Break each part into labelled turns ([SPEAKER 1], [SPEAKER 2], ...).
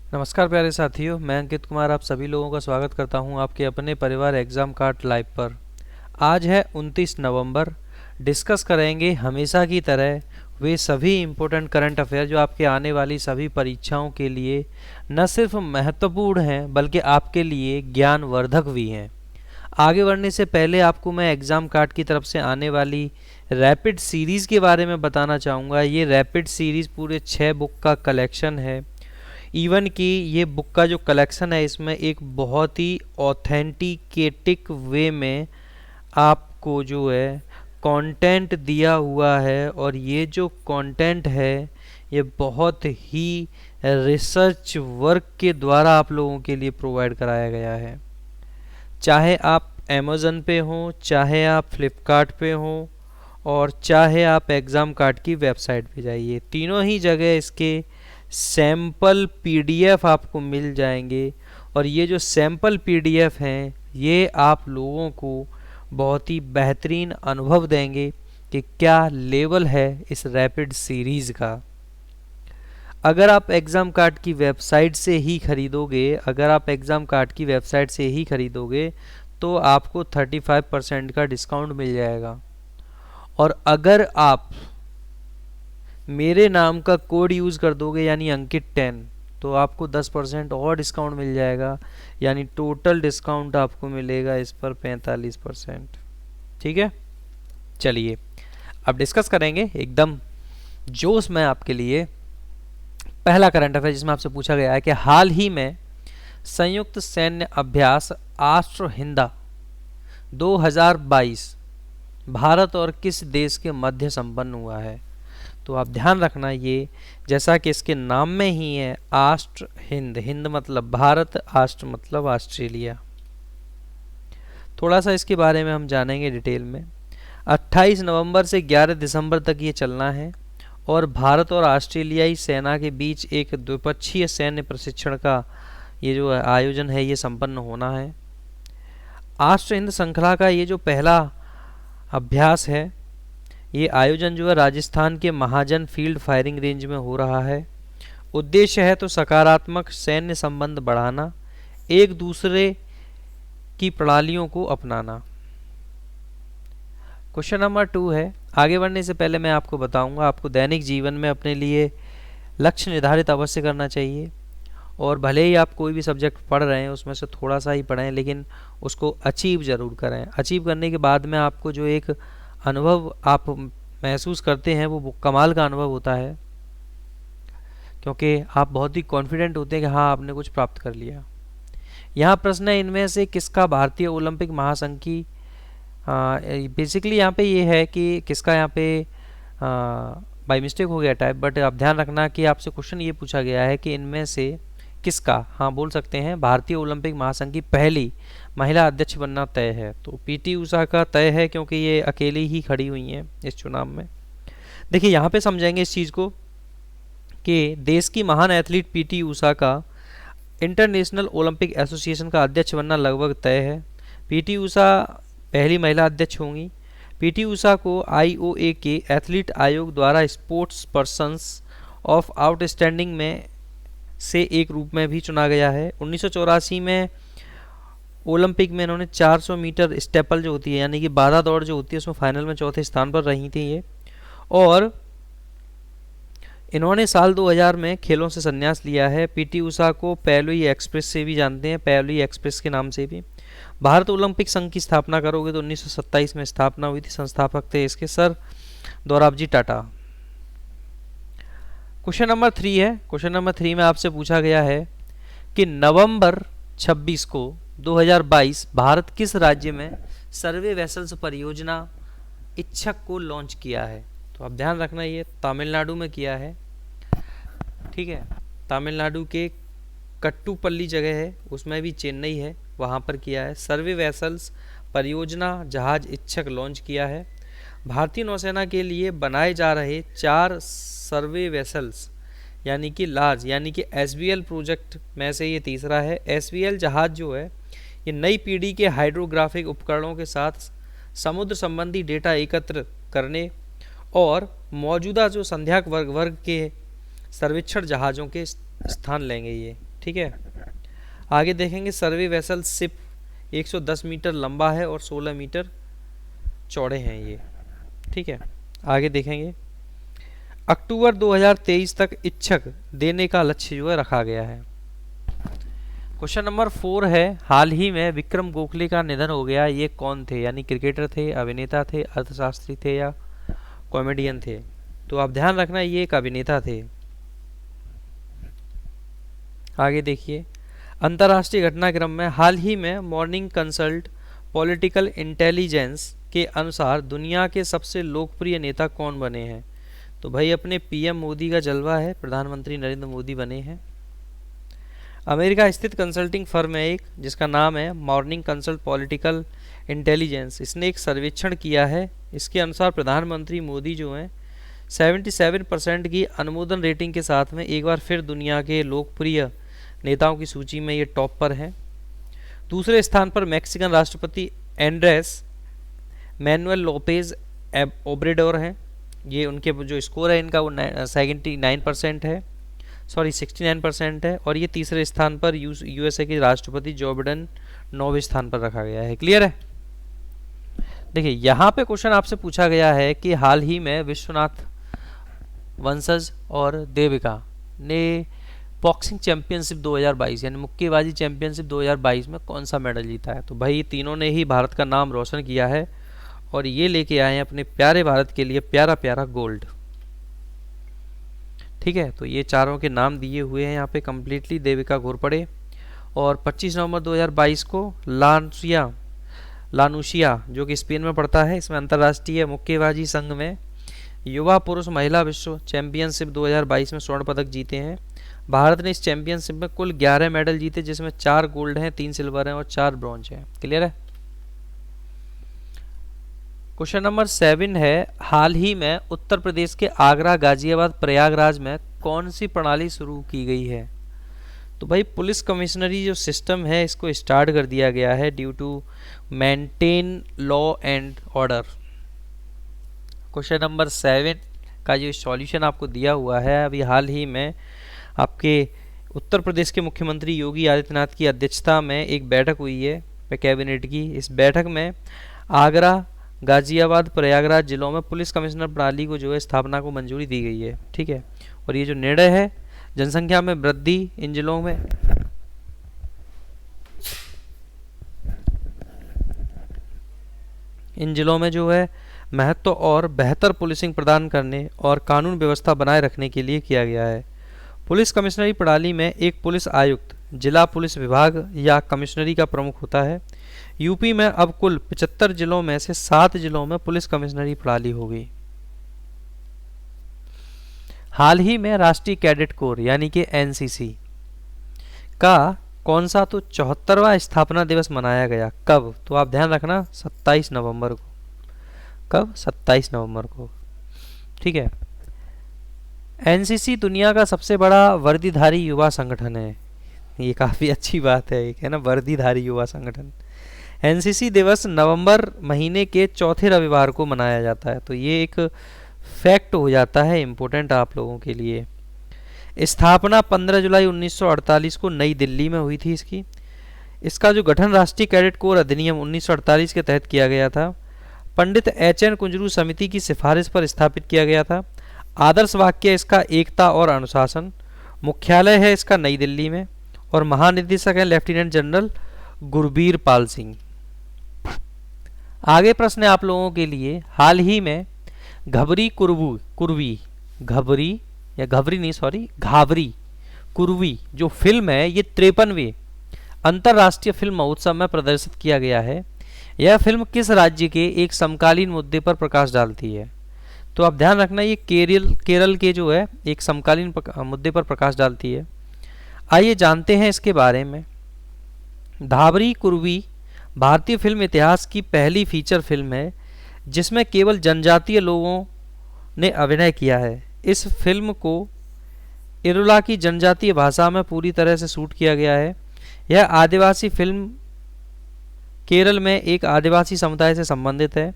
[SPEAKER 1] नमस्कार प्यारे साथियों, मैं अंकित कुमार आप सभी लोगों का स्वागत करता हूं आपके अपने परिवार एग्ज़ाम कार्ड लाइव पर। आज है 29 नवंबर। डिस्कस करेंगे हमेशा की तरह वे सभी इम्पोर्टेंट करंट अफेयर जो आपके आने वाली सभी परीक्षाओं के लिए न सिर्फ महत्वपूर्ण हैं बल्कि आपके लिए ज्ञानवर्धक भी हैं। आगे बढ़ने से पहले आपको मैं एग्ज़ाम कार्ड की तरफ से आने वाली रैपिड सीरीज़ के बारे में बताना चाहूँगा। ये रैपिड सीरीज़ पूरे 6 बुक का कलेक्शन है। इवन कि ये बुक का जो कलेक्शन है इसमें एक बहुत ही ऑथेंटिकेटिक वे में आपको जो है कंटेंट दिया हुआ है, और ये जो कंटेंट है ये बहुत ही रिसर्च वर्क के द्वारा आप लोगों के लिए प्रोवाइड कराया गया है। चाहे आप अमेज़न पे हो, चाहे आप फ्लिपकार्ट पे हो, और चाहे आप एग्ज़ाम कार्ड की वेबसाइट पे जाइए, तीनों ही जगह इसके सैम्पल पीडीएफ आपको मिल जाएंगे। और ये जो सैम्पल पीडीएफ हैं ये आप लोगों को बहुत ही बेहतरीन अनुभव देंगे कि क्या लेवल है इस रैपिड सीरीज़ का। अगर आप एग्ज़ाम कार्ड की वेबसाइट से ही खरीदोगे तो आपको 35% का डिस्काउंट मिल जाएगा। और अगर आप मेरे नाम का कोड यूज़ कर दोगे यानी अंकित 10, तो आपको 10% और डिस्काउंट मिल जाएगा, यानी टोटल डिस्काउंट आपको मिलेगा इस पर 45%। ठीक है, चलिए अब डिस्कस करेंगे एकदम जोश में आपके लिए पहला करंट अफेयर, जिसमें आपसे पूछा गया है कि हाल ही में संयुक्त सैन्य अभ्यास आष्ट्र हिंदा 2022 भारत और किस देश के मध्य संपन्न हुआ है। तो आप ध्यान रखना, ये जैसा कि इसके नाम में ही है, आष्ट्र हिंद, हिंद मतलब भारत, आष्ट्र मतलब ऑस्ट्रेलिया। थोड़ा सा इसके बारे में हम जानेंगे डिटेल में। 28 नवंबर से 11 दिसंबर तक ये चलना है, और भारत और ऑस्ट्रेलियाई सेना के बीच एक द्विपक्षीय सैन्य प्रशिक्षण का ये जो आयोजन है ये संपन्न होना है। आष्ट्र हिंद श्रृंखला का ये जो पहला अभ्यास है, ये आयोजन जो है राजस्थान के महाजन फील्ड फायरिंग रेंज में हो रहा है। उद्देश्य है तो सकारात्मक सैन्य संबंध बढ़ाना, एक दूसरे की प्रणालियों को अपनाना। क्वेश्चन नंबर 2 है। आगे बढ़ने से पहले मैं आपको बताऊंगा, आपको दैनिक जीवन में अपने लिए लक्ष्य निर्धारित अवश्य करना चाहिए, और भले ही आप कोई भी सब्जेक्ट पढ़ रहे हैं उसमें से थोड़ा सा ही पढ़ें, लेकिन उसको अचीव ज़रूर करें। अचीव करने के बाद में आपको जो एक अनुभव आप महसूस करते हैं वो कमाल का अनुभव होता है, क्योंकि आप बहुत ही कॉन्फिडेंट होते हैं कि हाँ आपने कुछ प्राप्त कर लिया। यहाँ प्रश्न है, इनमें से किसका भारतीय ओलंपिक महासंघ की बेसिकली यहाँ पे ये है कि किसका, यहाँ पे बाय मिस्टेक हो गया टाइप, बट आप ध्यान रखना कि आपसे क्वेश्चन ये पूछा गया है कि इनमें से किसका, हाँ बोल सकते हैं, भारतीय ओलंपिक महासंघ की पहली महिला अध्यक्ष बनना तय है। तो पीटी उषा का तय है, क्योंकि ये अकेली ही खड़ी हुई हैं इस चुनाव में। देखिए यहाँ पे समझेंगे इस चीज़ को कि देश की महान एथलीट पीटी उषा का इंटरनेशनल ओलंपिक एसोसिएशन का अध्यक्ष बनना लगभग तय है। पीटी उषा पहली महिला अध्यक्ष होंगी। पीटी उषा को आईओए के एथलीट आयोग द्वारा स्पोर्ट्स पर्सन्स ऑफ आउटस्टैंडिंग में से एक रूप में भी चुना गया है। 1984 में ओलंपिक में इन्होंने 400 मीटर स्टेपल जो होती है, यानी कि बाधा दौड़ जो होती है, उसमें फाइनल में चौथे स्थान पर रही थी ये। और इन्होंने साल 2000 में खेलों से संन्यास लिया है। पीटी उषा को पैलोई एक्सप्रेस से भी जानते हैं, पैलोई एक्सप्रेस के नाम से भी। भारत ओलंपिक संघ की स्थापना करोगे तो 1927 में स्थापना हुई थी। संस्थापक थे इसके sir Dorabji Tata. Question number 3 है। क्वेश्चन नंबर 3 में आपसे पूछा गया है कि नवंबर 26 को 2022 भारत किस राज्य में सर्वे वेसल्स परियोजना इच्छक को लॉन्च किया है। तो आप ध्यान रखना, ये तमिलनाडु में किया है। ठीक है, तमिलनाडु के कट्टुपल्ली जगह है, उसमें भी चेन्नई है, वहाँ पर किया है। सर्वे वेसल्स परियोजना जहाज इच्छक लॉन्च किया है। भारतीय नौसेना के लिए बनाए जा रहे 4 सर्वे वेसल्स यानी कि लार्ज यानी कि एसवीएल प्रोजेक्ट में से ये तीसरा है। एसवीएल जहाज जो है ये नई पीढ़ी के हाइड्रोग्राफिक उपकरणों के साथ समुद्र संबंधी डेटा एकत्र करने और मौजूदा जो संध्याक वर्ग के सर्वेक्षण जहाज़ों के स्थान लेंगे ये। ठीक है। आगे देखेंगे सर्वे वेसल शिप 110 मीटर लंबा है और 16 मीटर चौड़े हैं ये, ठीक है। आगे देखेंगे अक्टूबर 2023 तक इच्छक देने का लक्ष्य जो है रखा गया है। क्वेश्चन नंबर 4 है, हाल ही में विक्रम गोखले का निधन हो गया, ये कौन थे? यानी क्रिकेटर थे, अभिनेता थे, अर्थशास्त्री थे या कॉमेडियन थे? तो आप ध्यान रखना ये एक अभिनेता थे। आगे देखिए अंतर्राष्ट्रीय घटनाक्रम में हाल ही में मॉर्निंग कंसल्ट पॉलिटिकल इंटेलिजेंस के अनुसार दुनिया के सबसे लोकप्रिय नेता कौन बने हैं? तो भाई अपने पीएम मोदी का जलवा है, प्रधानमंत्री नरेंद्र मोदी बने हैं। अमेरिका स्थित कंसल्टिंग फर्म है एक, जिसका नाम है मॉर्निंग कंसल्ट पॉलिटिकल इंटेलिजेंस। इसने एक सर्वेक्षण किया है, इसके अनुसार प्रधानमंत्री मोदी जो हैं 77% की अनुमोदन रेटिंग के साथ में एक बार फिर दुनिया के लोकप्रिय नेताओं की सूची में ये टॉप पर हैं। दूसरे स्थान पर मैक्सिकन राष्ट्रपति एंड्रेस मैनुएल लोपेज ओब्रेडोर हैं। ये उनके जो स्कोर है इनका वो 79% है, सॉरी 69% है। और ये तीसरे स्थान पर यूएसए के राष्ट्रपति जो बाइडेन 9वें स्थान पर रखा गया है। क्लियर है? देखिए यहाँ पे क्वेश्चन आपसे पूछा गया है कि हाल ही में विश्वनाथ वंशज और देविका ने बॉक्सिंग चैंपियनशिप 2022 यानी मुक्केबाजी चैंपियनशिप 2022 में कौन सा मेडल जीता है? तो भाई तीनों ने ही भारत का नाम रोशन किया है और ये लेके आए हैं अपने प्यारे भारत के लिए प्यारा प्यारा गोल्ड। ठीक है, तो ये चारों के नाम दिए हुए हैं यहाँ पे कंप्लीटली। देविका घोरपड़े और 25 नवंबर 2022 को लानुशिया जो कि स्पेन में पड़ता है, इसमें अंतर्राष्ट्रीय मुक्केबाजी संघ में युवा पुरुष महिला विश्व चैंपियनशिप 2022 में स्वर्ण पदक जीते हैं। भारत ने इस चैंपियनशिप में कुल 11 मेडल जीते, जिसमें 4 गोल्ड हैं, 3 सिल्वर हैं और 4 ब्रॉन्ज हैं। क्लियर है? क्वेश्चन नंबर 7 है, हाल ही में उत्तर प्रदेश के आगरा, गाजियाबाद, प्रयागराज में कौन सी प्रणाली शुरू की गई है? तो भाई पुलिस कमिश्नरी जो सिस्टम है इसको स्टार्ट कर दिया गया है due to maintain law and order. Question number 7 का जो सॉल्यूशन आपको दिया हुआ है, अभी हाल ही में आपके उत्तर प्रदेश के मुख्यमंत्री योगी आदित्यनाथ की अध्यक्षता में एक बैठक हुई है कैबिनेट की। इस बैठक में आगरा, गाजियाबाद, प्रयागराज जिलों में पुलिस कमिश्नर प्रणाली को जो है स्थापना को मंजूरी दी गई है। ठीक है, और ये जो निर्णय है जनसंख्या में वृद्धि इन जिलों में जो है महत्व और बेहतर पुलिसिंग प्रदान करने और कानून व्यवस्था बनाए रखने के लिए किया गया है। पुलिस कमिश्नरी प्रणाली में एक पुलिस आयुक्त, जिला पुलिस विभाग या कमिश्नरी का प्रमुख होता है। यूपी में अब कुल 75 जिलों में से 7 जिलों में पुलिस कमिश्नरी प्रणाली होगी। हाल ही में राष्ट्रीय कैडेट कोर यानी कि एनसीसी का कौन सा तो 74वां स्थापना दिवस मनाया गया? कब? तो आप ध्यान रखना 27 नवंबर को। कब? 27 नवंबर को। ठीक है, एनसीसी दुनिया का सबसे बड़ा वर्दीधारी युवा संगठन है। ये काफ़ी अच्छी बात है, एक है ना, वर्दीधारी युवा संगठन। एनसीसी दिवस नवंबर महीने के चौथे रविवार को मनाया जाता है। तो ये एक फैक्ट हो जाता है इम्पोर्टेंट आप लोगों के लिए। स्थापना 15 जुलाई 1948 को नई दिल्ली में हुई थी इसकी। इसका जो गठन राष्ट्रीय कैडेट कोर अधिनियम 1948 के तहत किया गया था। पंडित एच.एन. कुंजरू समिति की सिफारिश पर स्थापित किया गया था। आदर्श वाक्य इसका एकता और अनुशासन। मुख्यालय है इसका नई दिल्ली में और महानिदेशक है लेफ्टिनेंट जनरल गुरबीर पाल सिंह। आगे प्रश्न है आप लोगों के लिए, हाल ही में घाबरी कुरवी जो फिल्म है ये 53वें अंतर्राष्ट्रीय फिल्म महोत्सव में प्रदर्शित किया गया है। यह फिल्म किस राज्य के एक समकालीन मुद्दे पर प्रकाश डालती है? तो आप ध्यान रखना ये केरल के जो है एक समकालीन मुद्दे पर प्रकाश डालती है। आइए जानते हैं इसके बारे में। धाबरी कुरवी भारतीय फिल्म इतिहास की पहली फीचर फिल्म है जिसमें केवल जनजातीय लोगों ने अभिनय किया है। इस फिल्म को इरुला की जनजातीय भाषा में पूरी तरह से शूट किया गया है। यह आदिवासी फिल्म केरल में एक आदिवासी समुदाय से संबंधित है।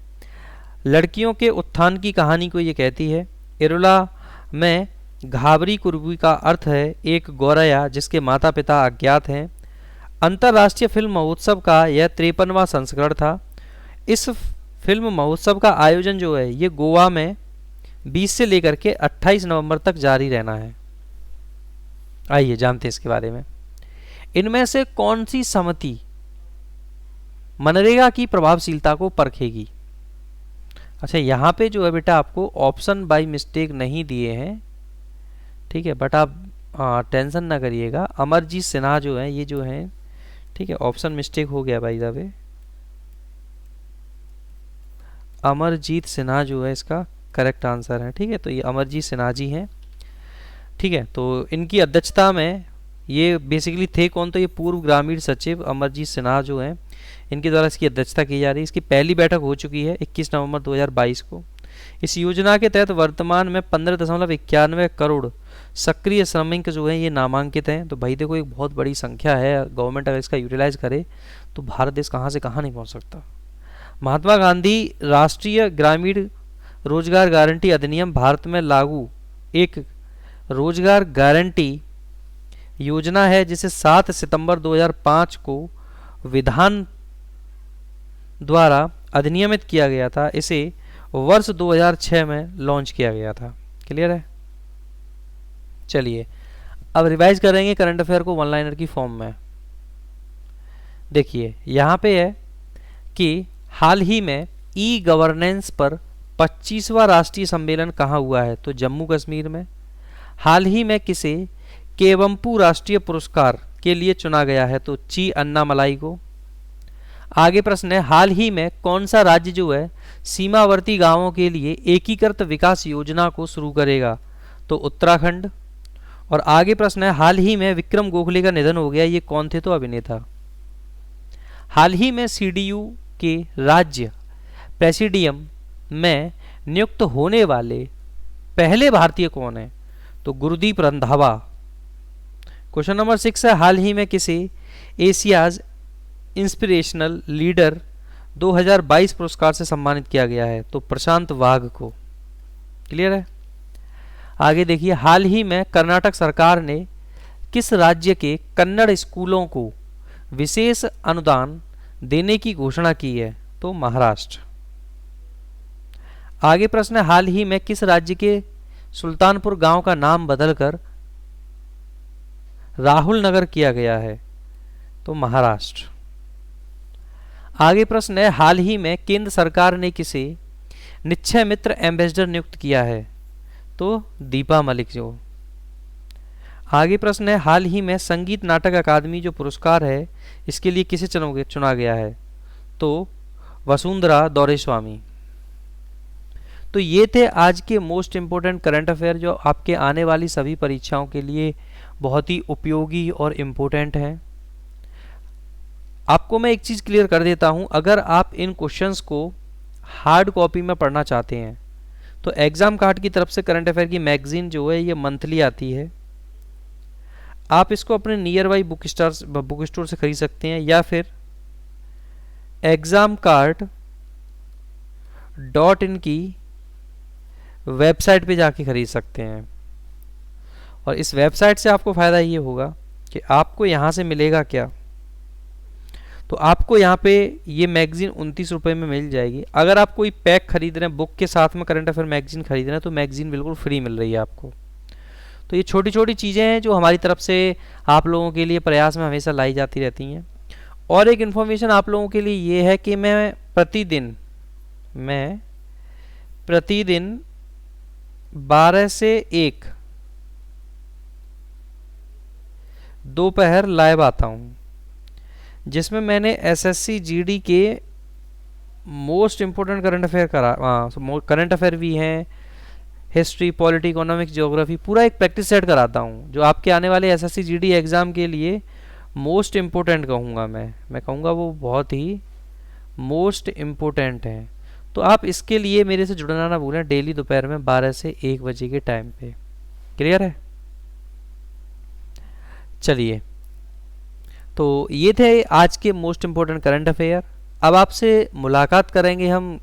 [SPEAKER 1] लड़कियों के उत्थान की कहानी को ये कहती है। इरुला में घाबरी कुर्बी का अर्थ है एक गौरैया जिसके माता पिता अज्ञात हैं। अंतर्राष्ट्रीय फिल्म महोत्सव का यह 53वां संस्करण था। इस फिल्म महोत्सव का आयोजन जो है ये गोवा में 20 से लेकर के 28 नवंबर तक जारी रहना है। आइए जानते हैं इसके बारे में। इनमें से कौन सी समिति मनरेगा की प्रभावशीलता को परखेगी? अच्छा, यहाँ पे जो है बेटा आपको ऑप्शन बाय मिस्टेक नहीं दिए हैं, ठीक है, बट आप टेंशन ना करिएगा। अमरजीत सिन्हा जो है ये जो है, ठीक है, ऑप्शन मिस्टेक हो गया भाई साहब। अमरजीत सिन्हा जो है इसका करेक्ट आंसर है, ठीक है। तो ये अमरजीत सिन्हा जी हैं, ठीक है। तो इनकी अध्यक्षता में ये बेसिकली थे कौन? तो ये पूर्व ग्रामीण सचिव अमरजीत सिन्हा जो हैं, इनके द्वारा इसकी अध्यक्षता की जा रही है। इसकी पहली बैठक हो चुकी है 21 नवंबर 2022 को। इस योजना के तहत वर्तमान में 15.91 करोड़ सक्रिय श्रमिक जो हैं ये नामांकित हैं। तो भाई देखो, एक बहुत बड़ी संख्या है। गवर्नमेंट अगर इसका यूटिलाइज करे तो भारत देश कहाँ से कहाँ नहीं पहुँच सकता। महात्मा गांधी राष्ट्रीय ग्रामीण रोजगार गारंटी अधिनियम भारत में लागू एक रोजगार गारंटी योजना है जिसे 7 सितंबर 2005 को विधान द्वारा अधिनियमित किया गया था। इसे वर्ष 2006 में लॉन्च किया गया था। क्लियर है? चलिए अब रिवाइज करेंगे करंट अफेयर को वन लाइनर की फॉर्म में। देखिए यहाँ पे है कि हाल ही में ई गवर्नेंस पर 25वां राष्ट्रीय सम्मेलन कहाँ हुआ है? तो जम्मू कश्मीर में। हाल ही में किसे केवम्पू राष्ट्रीय पुरस्कार के लिए चुना गया है? तो ची अन्नामलाई को। आगे प्रश्न है, हाल ही में कौन सा राज्य जो है सीमावर्ती गांवों के लिए एकीकृत विकास योजना को शुरू करेगा? तो उत्तराखंड। और आगे प्रश्न है, हाल ही में विक्रम गोखले का निधन हो गया, ये कौन थे? तो अभिनेता। हाल ही में सीडीयू के राज्य प्रेसिडियम में नियुक्त होने वाले पहले भारतीय कौन है? तो गुरदीप रंधावा। क्वेश्चन नंबर 6 है, हाल ही में किसे एशियाज इंस्पिरेशनल लीडर 2022 पुरस्कार से सम्मानित किया गया है? तो प्रशांत वाघ को। क्लियर है? आगे देखिए, हाल ही में कर्नाटक सरकार ने किस राज्य के कन्नड़ स्कूलों को विशेष अनुदान देने की घोषणा की है? तो महाराष्ट्र। आगे प्रश्न है, हाल ही में किस राज्य के सुल्तानपुर गांव का नाम बदलकर राहुल नगर किया गया है? तो महाराष्ट्र। आगे प्रश्न है, हाल ही में केंद्र सरकार ने किसे निश्चय मित्र एम्बेसडर नियुक्त किया है? तो दीपा मलिक जो। आगे प्रश्न है, हाल ही में संगीत नाटक अकादमी जो पुरस्कार है इसके लिए किसे चुना गया है? तो वसुंधरा दौरेस्वामी। तो ये थे आज के मोस्ट इम्पोर्टेंट करंट अफेयर जो आपके आने वाली सभी परीक्षाओं के लिए बहुत ही उपयोगी और इम्पोर्टेंट हैं। आपको मैं एक चीज़ क्लियर कर देता हूं, अगर आप इन क्वेश्चंस को हार्ड कॉपी में पढ़ना चाहते हैं तो एग्ज़ाम कार्ड की तरफ से करंट अफेयर की मैगजीन जो है ये मंथली आती है। आप इसको अपने नियर बाई बुक स्टोर से खरीद सकते हैं या फिर examcard.in की वेबसाइट पे जाके खरीद सकते हैं। और इस वेबसाइट से आपको फ़ायदा ये होगा कि आपको यहाँ से मिलेगा क्या? तो आपको यहाँ पे ये मैगजीन 29 रुपये में मिल जाएगी। अगर आप कोई पैक खरीद रहे हैं, बुक के साथ में करंट अफेयर मैगजीन खरीद रहे हैं, तो मैगजीन बिल्कुल फ्री मिल रही है आपको। तो ये छोटी छोटी चीज़ें हैं जो हमारी तरफ से आप लोगों के लिए प्रयास में हमेशा लाई जाती रहती हैं। और एक इन्फॉर्मेशन आप लोगों के लिए ये है कि मैं प्रतिदिन 12 से 1 दोपहर लाइव आता हूँ, जिसमें मैंने एसएससी जीडी के most important current affair current affair भी हैं, हिस्ट्री, पॉलिटी, इकोनॉमिक्स, ज्योग्राफी, पूरा एक प्रैक्टिस सेट कराता हूँ जो आपके आने वाले एसएससी जीडी एग्ज़ाम के लिए मोस्ट इम्पोर्टेंट कहूँगा। मैं कहूँगा वो बहुत ही मोस्ट इम्पोर्टेंट है। तो आप इसके लिए मेरे से जुड़ना ना भूलें, डेली दोपहर में 12 से 1 बजे के टाइम पे। क्लियर है? चलिए, तो ये थे आज के मोस्ट इम्पोर्टेंट करंट अफेयर। अब आपसे मुलाकात करेंगे हम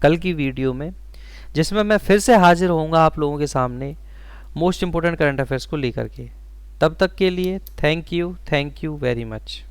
[SPEAKER 1] कल की वीडियो में, जिसमें मैं फिर से हाजिर होऊंगा आप लोगों के सामने मोस्ट इम्पोर्टेंट करंट अफेयर्स को लेकर के। तब तक के लिए थैंक यू वेरी मच।